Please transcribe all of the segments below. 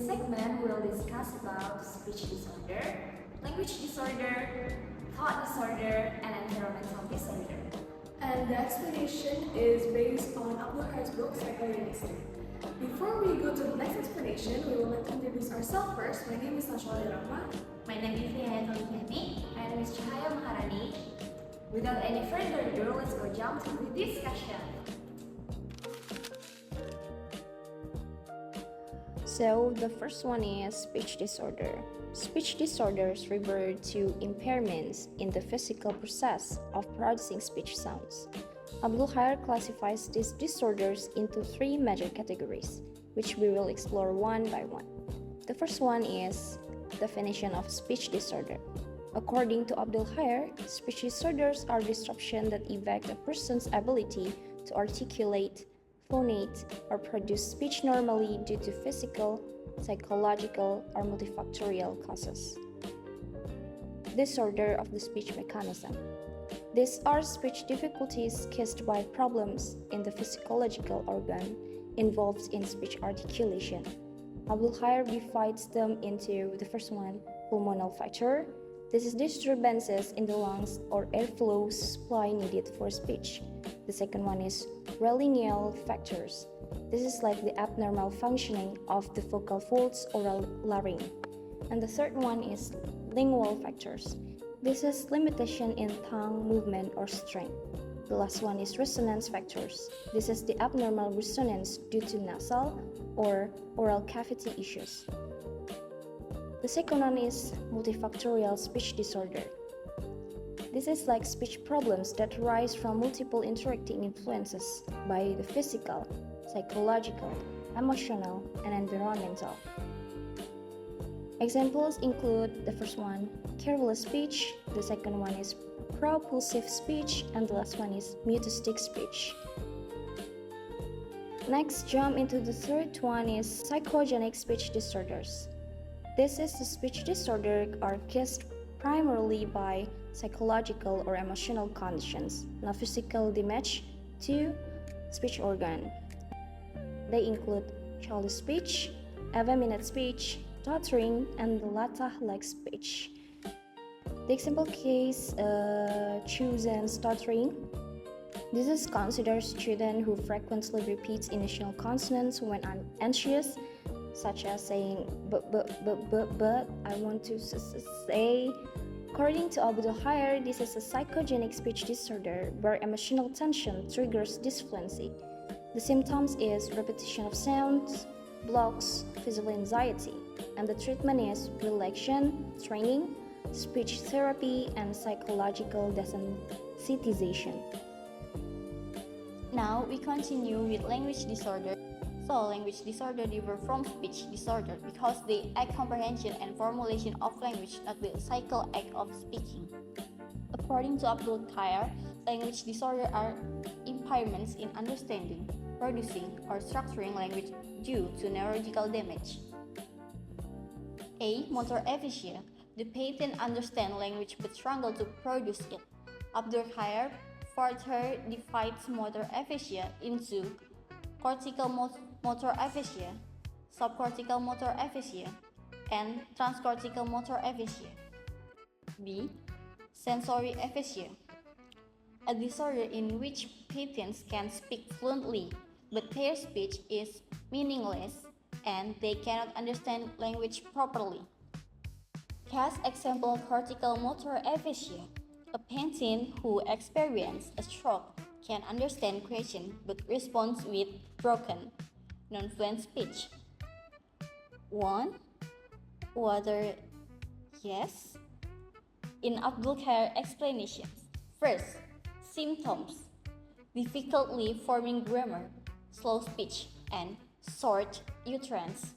segment, we'll discuss about speech disorder, language disorder, thought disorder, and environmental disorder. And the explanation is based on Abdul's book, Psycholinguistic. Before we go to the next explanation, we will introduce ourselves first. My name is Nashwa. My name is Rihayatullihyani. My name is Cahaya Maharani. Without any further ado, let's go jump to the discussion. So the first one is speech disorder. Speech disorders refer to impairments in the physical process of producing speech sounds. Abdul classifies these disorders into three major categories, which we will explore one by one. The first one is definition of speech disorder. According to Abdul, speech disorders are disruptions that affect a person's ability to articulate, phonate, or produce speech normally due to physical, psychological, or multifactorial causes. Disorder of the speech mechanism. These are speech difficulties caused by problems in the physiological organ involved in speech articulation. Abdul divides them into the first one, pulmonal factor. This is disturbances in the lungs or airflow supply needed for speech. The second one is laryngeal factors. This is like the abnormal functioning of the vocal folds or larynx. And the third one is lingual factors. This is limitation in tongue movement or strength. The last one is resonance factors. This is the abnormal resonance due to nasal or oral cavity issues. The second one is multifactorial speech disorder. This is like speech problems that arise from multiple interacting influences by the physical, psychological, emotional, and environmental. Examples include the first one, careless speech, the second one is propulsive speech, and the last one is mutistic speech. Next, jump into the third one is psychogenic speech disorders. This is the speech disorder are caused primarily by psychological or emotional conditions, not physical damage to speech organ. They include childish speech, effeminate speech, stuttering, and the latah-like speech. The example case chosen stuttering. This is considered student who frequently repeats initial consonants when anxious, such as saying but, I want to say. According to Abdul, this is a psychogenic speech disorder where emotional tension triggers this fluency. The symptoms is repetition of sounds, blocks, physical anxiety, and the treatment is relaxation, training, speech therapy, and psychological desensitization. Now we continue with language disorder. So language disorder differ from speech disorder because they act comprehension and formulation of language, not the cycle act of speaking. According to Abdul, language disorder are impairments in understanding, producing, or structuring language due to neurological damage. A. Motor aphasia. The patient understands language but struggle to produce it. Abdul further divides motor aphasia into cortical motor aphasia, subcortical motor aphasia, and transcortical motor aphasia. B. Sensory aphasia, a disorder in which patients can speak fluently, but their speech is meaningless and they cannot understand language properly. Case example cortical motor aphasia. A patient who experiences a stroke can understand questions but responds with broken, non-fluent speech. 1. Water, yes. In Abdul explanations. First, symptoms: difficulty forming grammar, slow speech, and short utterance.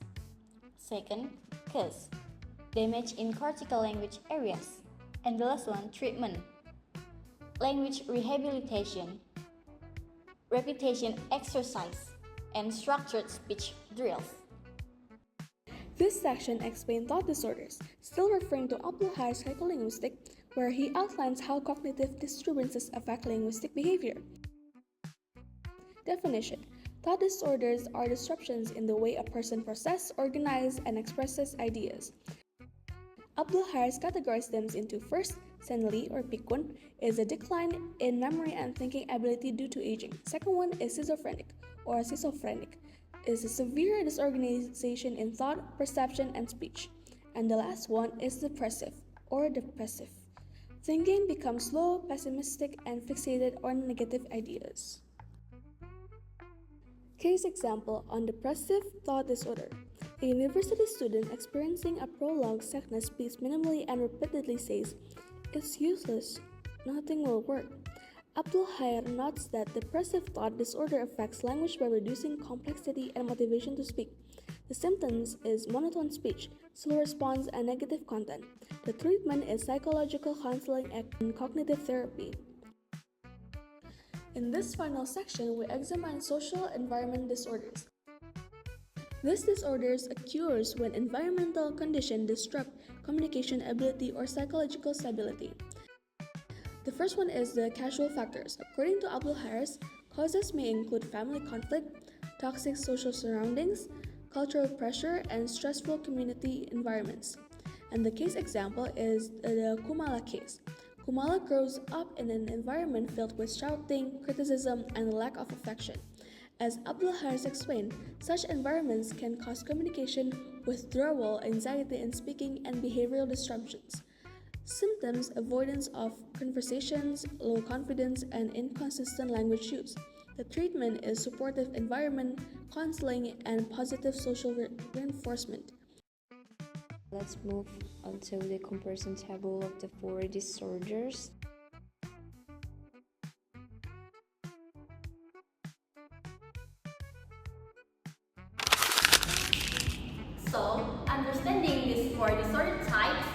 Second, cause: damage in cortical language areas. And the last one, treatment: language rehabilitation, repetition exercise, and structured speech drills. This section explains thought disorders, still referring to Abdul Psycholinguistic, where he outlines how cognitive disturbances affect linguistic behavior. Definition: Thought disorders are disruptions in the way a person processes, organizes, and expresses ideas. Abdul has categorized them into first, senile or pikun, is a decline in memory and thinking ability due to aging. Second one is schizophrenic or schizophrenic, is a severe disorganization in thought, perception, and speech. And the last one is depressive or depressive. Thinking becomes slow, pessimistic, and fixated on negative ideas. Case example on depressive thought disorder. A university student experiencing a prolonged sadness speaks minimally and repeatedly says, "It's useless, nothing will work." Abdul notes that depressive thought disorder affects language by reducing complexity and motivation to speak. The symptoms is monotone speech, slow response, and negative content. The treatment is psychological counseling and cognitive therapy. In this final section, we examine social environment disorders. These disorders occurs when environmental conditions disrupt communication ability or psychological stability. The first one is the causal factors. According to Abdul, causes may include family conflict, toxic social surroundings, cultural pressure, and stressful community environments. And the case example is the Kumala case. Kumala grows up in an environment filled with shouting, criticism, and lack of affection. As Abdul explained, such environments can cause communication withdrawal, anxiety in speaking, and behavioral disruptions. Symptoms: avoidance of conversations, low confidence, and inconsistent language use. The treatment is supportive environment, counseling, and positive social reinforcement. Let's move on to the comparison table of the four disorders. So, understanding these four disorder types